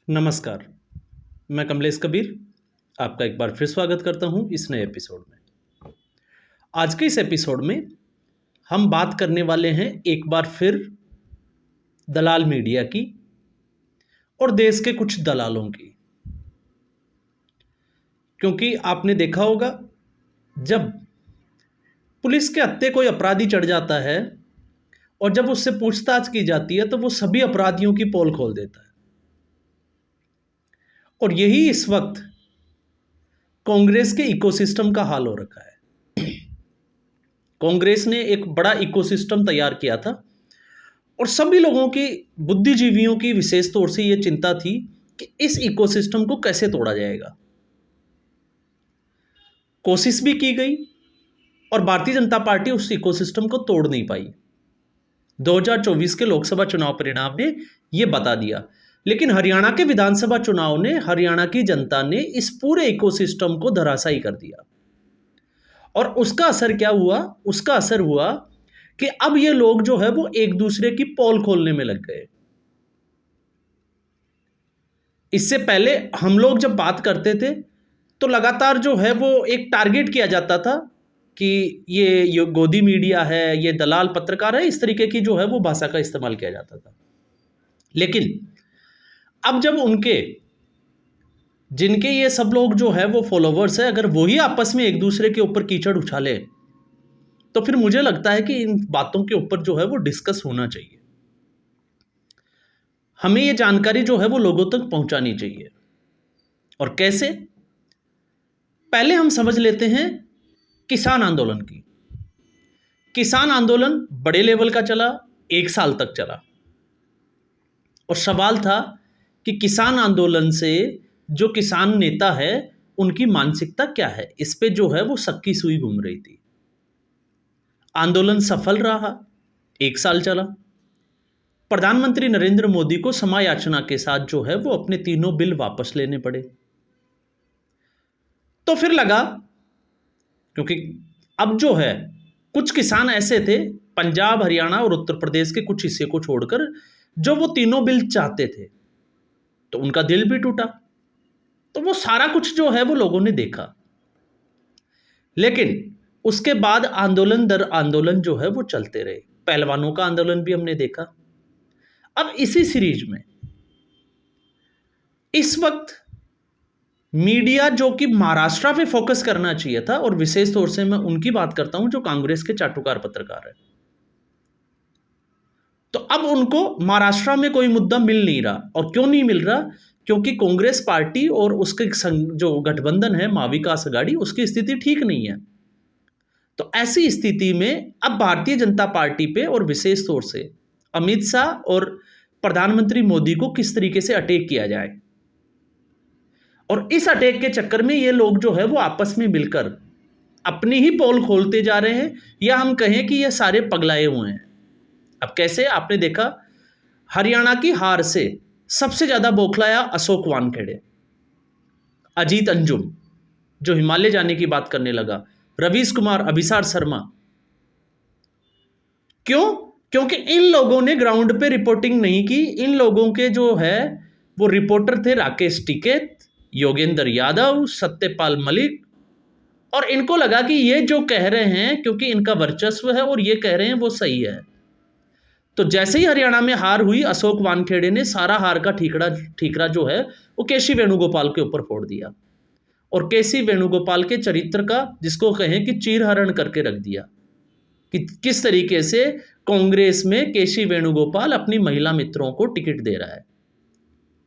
नमस्कार, मैं कमलेश कबीर आपका एक बार फिर स्वागत करता हूं इस नए एपिसोड में। आज के इस एपिसोड में हम बात करने वाले हैं एक बार फिर दलाल मीडिया की और देश के कुछ दलालों की। क्योंकि आपने देखा होगा, जब पुलिस के हत्थे कोई अपराधी चढ़ जाता है और जब उससे पूछताछ की जाती है तो वो सभी अपराधियों की पोल खोल देता है। और यही इस वक्त कांग्रेस के इकोसिस्टम का हाल हो रखा है। कांग्रेस ने एक बड़ा इकोसिस्टम तैयार किया था और सभी लोगों की, बुद्धिजीवियों की विशेष तौर से यह चिंता थी कि इस इकोसिस्टम को कैसे तोड़ा जाएगा। कोशिश भी की गई और भारतीय जनता पार्टी उस इकोसिस्टम को तोड़ नहीं पाई। 2024 के लोकसभा चुनाव परिणाम ने यह बता दिया। लेकिन हरियाणा के विधानसभा चुनाव ने हरियाणा की जनता ने इस पूरे इकोसिस्टम को धराशायी कर दिया। और उसका असर क्या हुआ? उसका असर हुआ कि अब ये लोग जो है वो एक दूसरे की पोल खोलने में लग गए। इससे पहले हम लोग जब बात करते थे तो लगातार जो है वो एक टारगेट किया जाता था कि ये गोदी मीडिया है, ये दलाल पत्रकार है, इस तरीके की जो है वो भाषा का इस्तेमाल किया जाता था। लेकिन अब जब जिनके ये सब लोग जो है वो फॉलोवर्स है, अगर वही आपस में एक दूसरे के ऊपर कीचड़ उछाले तो फिर मुझे लगता है कि इन बातों के ऊपर जो है वो डिस्कस होना चाहिए। हमें ये जानकारी जो है वो लोगों तक पहुंचानी चाहिए। और कैसे? पहले हम समझ लेते हैं किसान आंदोलन की। किसान आंदोलन बड़े लेवल का चला, 1 साल तक चला। और सवाल था कि किसान आंदोलन से जो किसान नेता है उनकी मानसिकता क्या है। इस पे जो है वो सक्की सुई घूम रही थी। आंदोलन सफल रहा, 1 साल चला। प्रधानमंत्री नरेंद्र मोदी को समायाचना के साथ जो है वो अपने तीनों बिल वापस लेने पड़े। तो फिर लगा, क्योंकि अब जो है कुछ किसान ऐसे थे पंजाब, हरियाणा और उत्तर प्रदेश के कुछ हिस्से को छोड़कर जो वो तीनों बिल चाहते थे, तो उनका दिल भी टूटा। तो वो सारा कुछ जो है वो लोगों ने देखा। लेकिन उसके बाद आंदोलन दर आंदोलन जो है वो चलते रहे। पहलवानों का आंदोलन भी हमने देखा। अब इसी सीरीज में इस वक्त मीडिया जो कि महाराष्ट्र पे फोकस करना चाहिए था, और विशेष तौर से मैं उनकी बात करता हूं जो कांग्रेस के चाटुकार पत्रकार है, तो अब उनको महाराष्ट्र में कोई मुद्दा मिल नहीं रहा। और क्यों नहीं मिल रहा? क्योंकि कांग्रेस पार्टी और उसके जो गठबंधन है महाविकास आघाड़ी, उसकी स्थिति ठीक नहीं है। तो ऐसी स्थिति में अब भारतीय जनता पार्टी पे और विशेष तौर से अमित शाह और प्रधानमंत्री मोदी को किस तरीके से अटैक किया जाए। और इस अटैक के चक्कर में ये लोग जो है वो आपस में मिलकर अपनी ही पोल खोलते जा रहे हैं, या हम कहें कि ये सारे पगलाए हुए हैं। अब कैसे? आपने देखा, हरियाणा की हार से सबसे ज्यादा बौखलाया अशोक वानखेड़े, अजीत अंजुम जो हिमालय जाने की बात करने लगा, रवीश कुमार, अभिसार शर्मा। क्यों? क्योंकि इन लोगों ने ग्राउंड पे रिपोर्टिंग नहीं की। इन लोगों के जो है वो रिपोर्टर थे राकेश टिकैत, योगेंद्र यादव, सत्यपाल मलिक। और इनको लगा कि ये जो कह रहे हैं, क्योंकि इनका वर्चस्व है और ये कह रहे हैं वो सही है। तो जैसे ही हरियाणा में हार हुई, अशोक वानखेड़े ने सारा हार का ठीकरा जो है वो केसी वेणुगोपाल के ऊपर फोड़ दिया। और केसी वेणुगोपाल के चरित्र का, जिसको कहें कि चीरहरण करके रख दिया, कि किस तरीके से कांग्रेस में केसी वेणुगोपाल अपनी महिला मित्रों को टिकट दे रहा है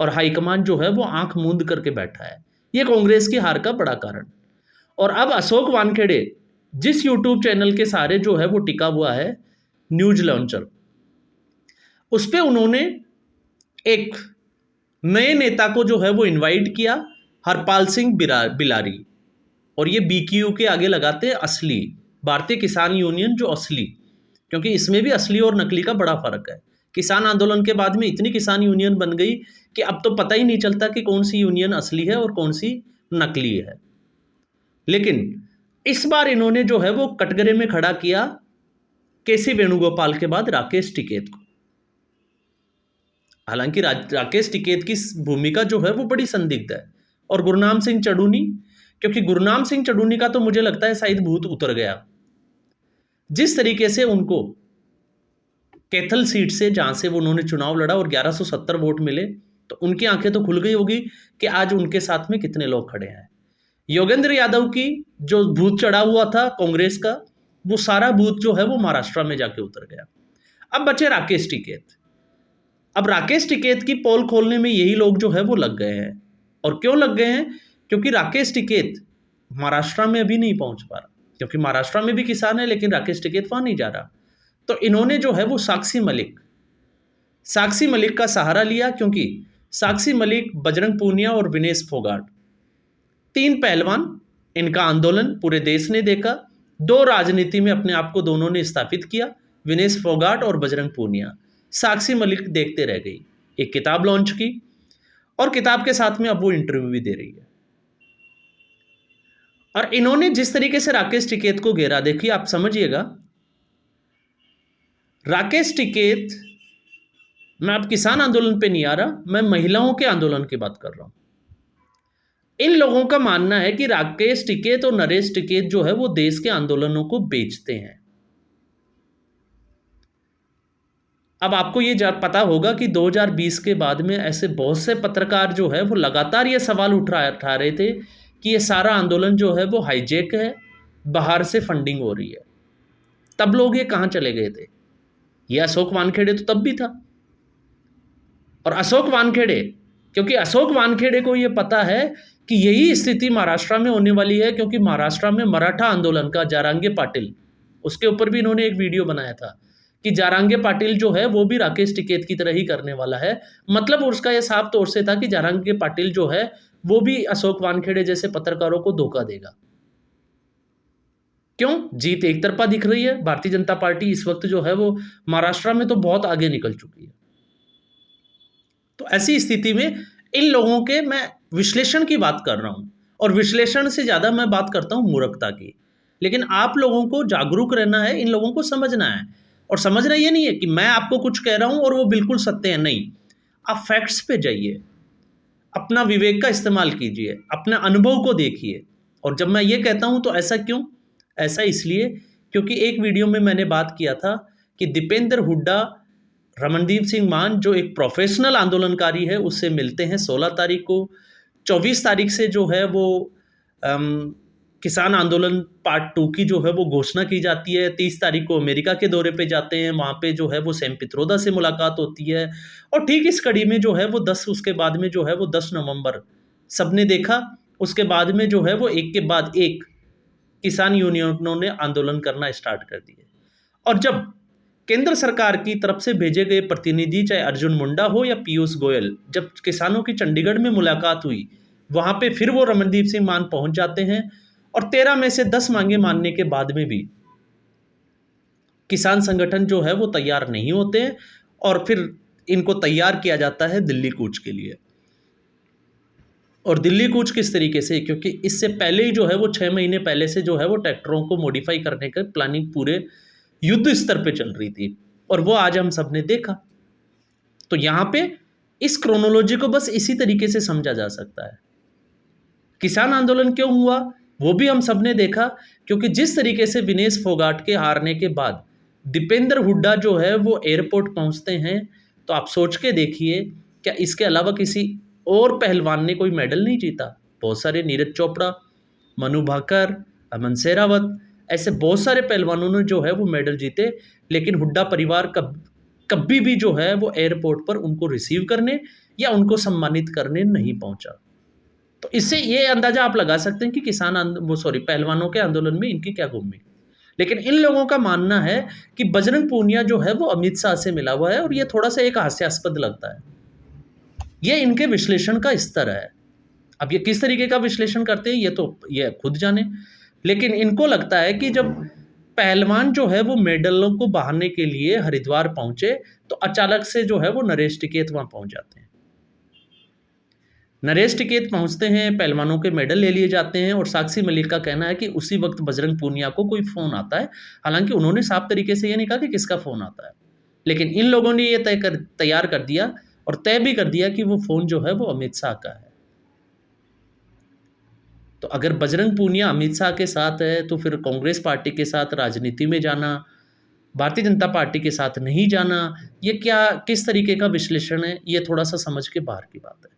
और हाईकमान जो है वो आंख मूंद करके बैठा है। ये कांग्रेस की हार का बड़ा कारण। और अब अशोक वानखेड़े जिस यूट्यूब चैनल के सारे जो है वो टिका हुआ है, न्यूज लॉन्चर, उस पर उन्होंने एक नए नेता को जो है वो इनवाइट किया, हरपाल सिंह बिलारी। और ये बीक्यू के आगे लगाते हैं असली, भारतीय किसान यूनियन जो असली, क्योंकि इसमें भी असली और नकली का बड़ा फर्क है। किसान आंदोलन के बाद में इतनी किसान यूनियन बन गई कि अब तो पता ही नहीं चलता कि कौन सी यूनियन असली है और कौन सी नकली है। लेकिन इस बार इन्होंने जो है वो कटघरे में खड़ा किया केसी वेणुगोपाल के बाद राकेश टिकैत को। हालांकि राकेश टिकैत की भूमिका जो है वो बड़ी संदिग्ध है, और गुरनाम सिंह चढ़ूनी, क्योंकि गुरनाम सिंह चढ़ूनी का तो मुझे लगता है शायद भूत उतर गया। जिस तरीके से उनको कैथल सीट से, जहां से वो उन्होंने चुनाव लड़ा और 1170 वोट मिले, तो उनकी आंखें तो खुल गई होगी कि आज उनके साथ में कितने लोग खड़े हैं। योगेंद्र यादव की जो भूत चढ़ा हुआ था कांग्रेस का, वो सारा भूत जो है वो महाराष्ट्र में जाके उतर गया। अब बचे राकेश टिकैत। अब राकेश टिकैत की पोल खोलने में यही लोग जो है वो लग गए हैं। और क्यों लग गए हैं? क्योंकि राकेश टिकैत महाराष्ट्र में अभी नहीं पहुंच पा रहा, क्योंकि महाराष्ट्र में भी किसान है लेकिन राकेश टिकैत वहां नहीं जा रहा। तो इन्होंने जो है वो साक्षी मलिक का सहारा लिया, क्योंकि साक्षी मलिक, बजरंग पूनिया और विनेश फोगाट, तीन पहलवान, इनका आंदोलन पूरे देश ने देखा। दो राजनीति में अपने आप को दोनों ने स्थापित किया, विनेश फोगाट और बजरंग पूनिया। साक्षी मलिक देखते रह गई, एक किताब लॉन्च की, और किताब के साथ में अब वो इंटरव्यू भी दे रही है। और इन्होंने जिस तरीके से राकेश टिकैत को घेरा, देखिए आप समझिएगा, राकेश टिकैत, मैं अब किसान आंदोलन पे नहीं आ रहा, मैं महिलाओं के आंदोलन की बात कर रहा हूं। इन लोगों का मानना है कि राकेश टिकैत और नरेश टिकैत जो है वो देश के आंदोलनों को बेचते हैं। अब आपको ये पता होगा कि 2020 के बाद में ऐसे बहुत से पत्रकार जो है वो लगातार ये सवाल उठा रहे थे कि ये सारा आंदोलन जो है वो हाईजैक है, बाहर से फंडिंग हो रही है। तब लोग ये कहाँ चले गए थे? ये अशोक वानखेड़े तो तब भी था। और अशोक वानखेड़े, क्योंकि अशोक वानखेड़े को ये पता है कि यही स्थिति महाराष्ट्र में होने वाली है, क्योंकि महाराष्ट्र में मराठा आंदोलन का जारांगे पाटिल, उसके ऊपर भी इन्होंने एक वीडियो बनाया था कि जारांगे पाटिल जो है वो भी राकेश टिकैत की तरह ही करने वाला है। मतलब उसका यह साफ तौर से था कि जारांगे पाटिल जो है वो भी अशोक वानखेड़े जैसे पत्रकारों को धोखा देगा। क्यों? जीत एक तरफा दिख रही है। भारतीय जनता पार्टी इस वक्त जो है वो महाराष्ट्र में तो बहुत आगे निकल चुकी है। तो ऐसी स्थिति में इन लोगों के, मैं विश्लेषण की बात कर रहा हूं, और विश्लेषण से ज्यादा मैं बात करता हूं मूर्खता की। लेकिन आप लोगों को जागरूक रहना है, इन लोगों को समझना है। और समझना ये नहीं है कि मैं आपको कुछ कह रहा हूं और वो बिल्कुल सत्य है, नहीं। आप फैक्ट्स पे जाइए, अपना विवेक का इस्तेमाल कीजिए, अपने अनुभव को देखिए। और जब मैं ये कहता हूं तो ऐसा क्यों? ऐसा इसलिए क्योंकि एक वीडियो में मैंने बात किया था कि दीपेंद्र हुड्डा रमनदीप सिंह मान, जो एक प्रोफेशनल आंदोलनकारी है, उससे मिलते हैं 16 तारीख को। 24 तारीख से जो है वो किसान आंदोलन पार्ट 2 की जो है वो घोषणा की जाती है। 30 तारीख को अमेरिका के दौरे पे जाते हैं, वहाँ पे जो है वो सैम पित्रोदा से मुलाकात होती है। और ठीक इस कड़ी में जो है वो 10, उसके बाद में जो है वो 10 नवंबर सबने देखा, उसके बाद में जो है वो एक के बाद एक किसान यूनियनों ने आंदोलन करना स्टार्ट कर दिए। और जब केंद्र सरकार की तरफ से भेजे गए प्रतिनिधि, चाहे अर्जुन मुंडा हो या पीयूष गोयल, जब किसानों की चंडीगढ़ में मुलाकात हुई, वहाँ पे फिर वो रमनदीप सिंह मान पहुँच जाते हैं। और 13 में से 10 मांगे मानने के बाद में भी किसान संगठन जो है वो तैयार नहीं होते हैं, और फिर इनको तैयार किया जाता है दिल्ली कूच के लिए। और दिल्ली कूच किस तरीके से? क्योंकि इससे पहले ही जो है वो 6 महीने पहले से जो है वो ट्रैक्टरों को मॉडिफाई करने का प्लानिंग पूरे युद्ध स्तर पे चल रही थी, और वो आज हम सब ने देखा। तो यहाँ पे इस क्रोनोलॉजी को बस इसी तरीके से समझा जा सकता है। किसान आंदोलन क्यों हुआ वो भी हम सब ने देखा, क्योंकि जिस तरीके से विनेश फोगाट के हारने के बाद दीपेंद्र हुड्डा जो है वो एयरपोर्ट पहुँचते हैं, तो आप सोच के देखिए, क्या इसके अलावा किसी और पहलवान ने कोई मेडल नहीं जीता? बहुत सारे, नीरज चोपड़ा, मनु भाकर, अमन शेरावत, ऐसे बहुत सारे पहलवानों ने जो है वो मेडल जीते, लेकिन हुड्डा परिवार कभी भी जो है वो एयरपोर्ट पर उनको रिसीव करने या उनको सम्मानित करने नहीं पहुंचा। तो इससे ये अंदाजा आप लगा सकते हैं कि पहलवानों के आंदोलन में इनकी क्या भूमिका। लेकिन इन लोगों का मानना है कि बजरंग पूनिया जो है वो अमित शाह से मिला हुआ है, और ये थोड़ा सा एक हास्यास्पद लगता है। ये इनके विश्लेषण का स्तर है। अब ये किस तरीके का विश्लेषण करते हैं ये खुद जाने। लेकिन इनको लगता है कि जब पहलवान जो है वो मेडलों को बहाने के लिए हरिद्वार पहुंचे, तो अचानक से जो है वो नरेश टिकैत वहां पहुंच जाते हैं। नरेश टिकैत पहुंचते हैं, पहलवानों के मेडल ले लिए जाते हैं, और साक्षी मलिक का कहना है कि उसी वक्त बजरंग पूनिया को कोई फ़ोन आता है। हालांकि उन्होंने साफ तरीके से ये नहीं कहा कि किसका फ़ोन आता है, लेकिन इन लोगों ने ये तैयार कर दिया, और तय भी कर दिया कि वो फ़ोन जो है वो अमित शाह का है। तो अगर बजरंग पूनिया अमित शाह के साथ है तो फिर कांग्रेस पार्टी के साथ राजनीति में जाना, भारतीय जनता पार्टी के साथ नहीं जाना, ये क्या किस तरीके का विश्लेषण है, ये थोड़ा-सा समझ के बाहर की बात है।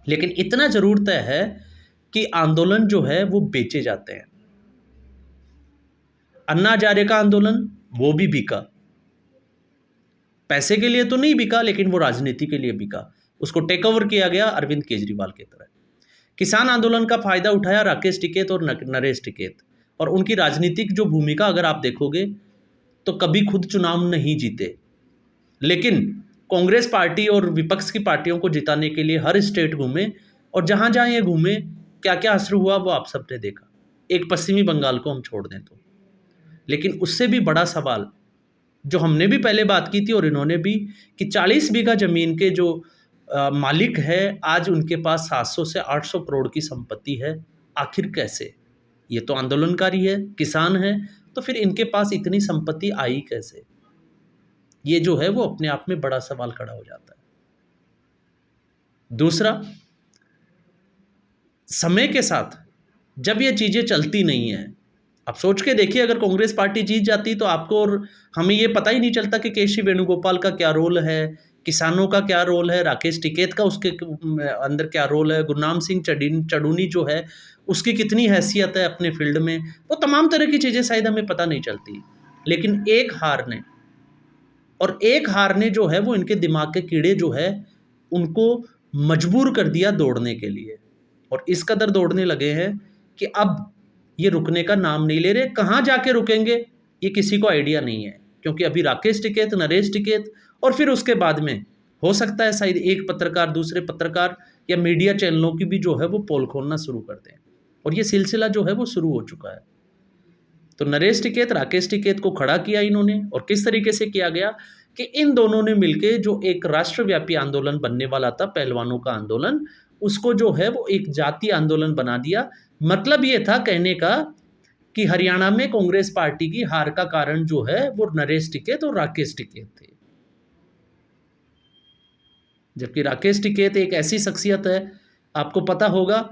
लेकिन इतना ज़रूर तय है कि आंदोलन जो है वो बेचे जाते हैं। अन्ना हज़ारे का आंदोलन वो भी बिका। पैसे के लिए तो नहीं बिका, लेकिन वो राजनीति के लिए बिका। उसको टेक ओवर किया गया अरविंद केजरीवाल की तरह। किसान आंदोलन का फायदा उठाया राकेश टिकैत और नरेश टिकैत, और उनकी राजनीतिक जो भूमिका अगर आप देखोगे तो कभी खुद चुनाव नहीं जीते, लेकिन कांग्रेस पार्टी और विपक्ष की पार्टियों को जिताने के लिए हर स्टेट घूमे, और जहां जहां ये घूमे क्या क्या असर हुआ वो आप सबने देखा। एक पश्चिमी बंगाल को हम छोड़ दें तो, लेकिन उससे भी बड़ा सवाल जो हमने भी पहले बात की थी और इन्होंने भी, कि 40 बीघा जमीन के जो मालिक है, आज उनके पास 700 से 800 करोड़ की संपत्ति है। आखिर कैसे? ये तो आंदोलनकारी है, किसान है, तो फिर इनके पास इतनी संपत्ति आई कैसे? ये जो है वो अपने आप में बड़ा सवाल खड़ा हो जाता है। दूसरा, समय के साथ जब ये चीज़ें चलती नहीं हैं, आप सोच के देखिए, अगर कांग्रेस पार्टी जीत जाती तो आपको और हमें ये पता ही नहीं चलता कि केसी वेणुगोपाल का क्या रोल है, किसानों का क्या रोल है, राकेश टिकैत का उसके अंदर क्या रोल है, गुरनाम सिंह चडूनी जो है उसकी कितनी हैसियत है अपने फील्ड में, वो तमाम तरह की चीज़ें शायद हमें पता नहीं चलती। लेकिन एक हार ने जो है वो इनके दिमाग के कीड़े जो है उनको मजबूर कर दिया दौड़ने के लिए, और इस कदर दौड़ने लगे हैं कि अब ये रुकने का नाम नहीं ले रहे। कहाँ जाके रुकेंगे ये किसी को आइडिया नहीं है, क्योंकि अभी राकेश टिकैत, नरेश टिकैत, और फिर उसके बाद में हो सकता है शायद एक पत्रकार दूसरे पत्रकार या मीडिया चैनलों की भी जो है वो पोल खोलना शुरू कर दें, और ये सिलसिला जो है वो शुरू हो चुका है। तो नरेश टिकैत, राकेश टिकैत को खड़ा किया इन्होंने, और किस तरीके से किया गया कि इन दोनों ने मिलके जो एक राष्ट्रव्यापी आंदोलन बनने वाला था, पहलवानों का आंदोलन, उसको जो है वो एक जातीय आंदोलन बना दिया। मतलब ये था कहने का कि हरियाणा में कांग्रेस पार्टी की हार का कारण जो है वो नरेश टिकैत और राकेश टिकैत थे। जबकि राकेश टिकैत एक ऐसी शख्सियत है, आपको पता होगा,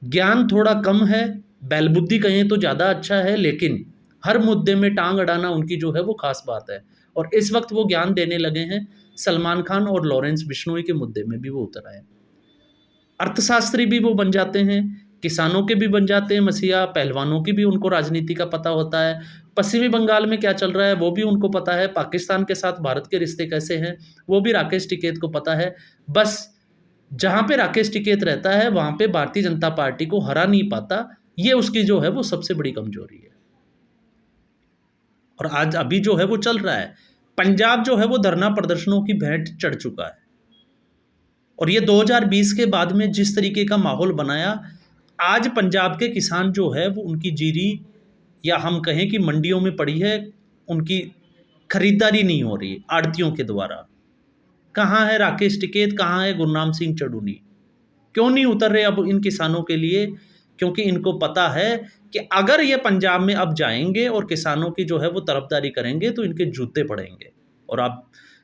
ज्ञान थोड़ा कम है, बैलबुद्धि कहें तो ज़्यादा अच्छा है, लेकिन हर मुद्दे में टांग अड़ाना उनकी जो है वो खास बात है। और इस वक्त वो ज्ञान देने लगे हैं सलमान खान और लॉरेंस बिश्नोई के मुद्दे में भी वो उतर आए। अर्थशास्त्री भी वो बन जाते हैं, किसानों के भी बन जाते हैं मसीहा, पहलवानों की भी उनको राजनीति का पता होता है, पश्चिमी बंगाल में क्या चल रहा है वो भी उनको पता है, पाकिस्तान के साथ भारत के रिश्ते कैसे हैं वो भी राकेश टिकैत को पता है। बस जहाँ पे राकेश टिकैत रहता है वहाँ पे भारतीय जनता पार्टी को हरा नहीं पाता, ये उसकी जो है वो सबसे बड़ी कमजोरी है। और आज अभी जो है वो चल रहा है, पंजाब जो है वो धरना प्रदर्शनों की भेंट चढ़ चुका है, और ये 2020 के बाद में जिस तरीके का माहौल बनाया, आज पंजाब के किसान जो है वो उनकी जीरी, या हम कहें कि मंडियों में पड़ी है, उनकी खरीदारी नहीं हो रही आड़तियों के द्वारा। कहाँ है राकेश टिकैत, कहाँ है गुरनाम सिंह चडूनी? क्यों नहीं उतर रहे अब इन किसानों के लिए? क्योंकि इनको पता है कि अगर ये पंजाब में अब जाएंगे और किसानों की जो है वो तरफदारी करेंगे तो इनके जूते पड़ेंगे। और आप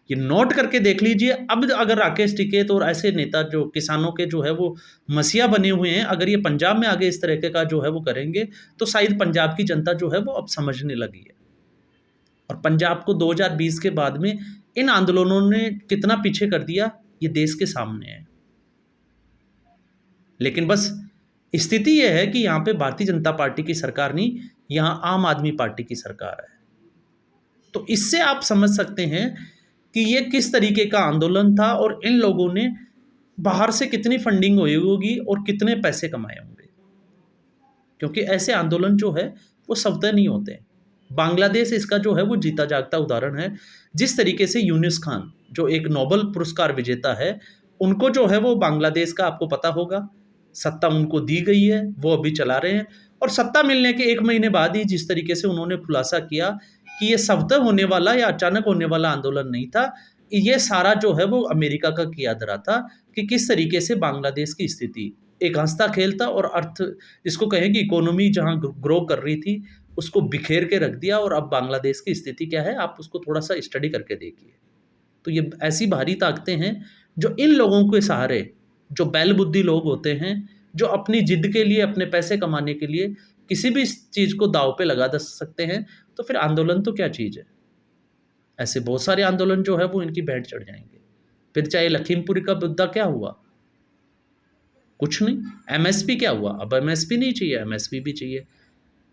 ये नोट करके देख लीजिए, अब अगर राकेश टिकैत और ऐसे नेता जो किसानों के जो है वो मसीहा बने हुए हैं, अगर ये पंजाब में आगे इस तरह का जो है वो करेंगे तो शायद पंजाब की जनता जो है वो अब समझने लगी है। और पंजाब को 2020 के बाद में इन आंदोलनों ने कितना पीछे कर दिया ये देश के सामने है। लेकिन बस स्थिति यह है कि यहाँ पे भारतीय जनता पार्टी की सरकार नहीं, यहाँ आम आदमी पार्टी की सरकार है। तो इससे आप समझ सकते हैं कि ये किस तरीके का आंदोलन था, और इन लोगों ने बाहर से कितनी फंडिंग हुई होगी और कितने पैसे कमाए होंगे, क्योंकि ऐसे आंदोलन जो है वो स्वतः नहीं होते। बांग्लादेश इसका जो है वो जीता जागता उदाहरण है। जिस तरीके से यूनुस खान जो एक नोबेल पुरस्कार विजेता है, उनको जो है वो बांग्लादेश का आपको पता होगा सत्ता उनको दी गई है, वो अभी चला रहे हैं। और सत्ता मिलने के 1 महीने बाद ही जिस तरीके से उन्होंने खुलासा किया कि ये स्वतः होने वाला या अचानक होने वाला आंदोलन नहीं था, ये सारा जो है वो अमेरिका का किया धरा था कि किस तरीके से बांग्लादेश की स्थिति एक हंसता खेलता और अर्थ जिसको कहें कि इकोनॉमी जहाँ ग्रो कर रही थी उसको बिखेर के रख दिया। और अब बांग्लादेश की स्थिति क्या है आप उसको थोड़ा सा स्टडी करके देखिए। तो ये ऐसी बाहरी ताकतें हैं जो इन लोगों के सहारे, जो बैल बुद्धि लोग होते हैं, जो अपनी जिद के लिए, अपने पैसे कमाने के लिए किसी भी चीज़ को दांव पे लगा दे सकते हैं, तो फिर आंदोलन तो क्या चीज़ है। ऐसे बहुत सारे आंदोलन जो है वो इनकी भेंट चढ़ जाएंगे। फिर चाहे लखीमपुर का मुद्दा क्या हुआ, कुछ नहीं। एमएसपी क्या हुआ, अब एमएसपी नहीं चाहिए, एमएसपी भी चाहिए।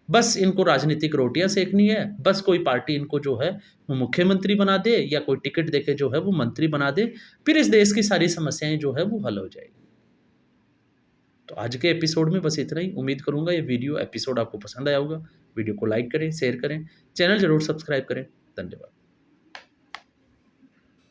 बस इनको राजनीतिक रोटियां सेकनी है, बस कोई पार्टी इनको जो है वो मुख्यमंत्री बना दे या कोई टिकट देके जो है वो मंत्री बना दे, फिर इस देश की सारी समस्याएं जो है वो हल हो जाएगी। तो आज के एपिसोड में बस इतना ही। उम्मीद करूंगा ये वीडियो एपिसोड आपको पसंद आया होगा। वीडियो को लाइक करें, शेयर करें, चैनल जरूर सब्सक्राइब करें। धन्यवाद।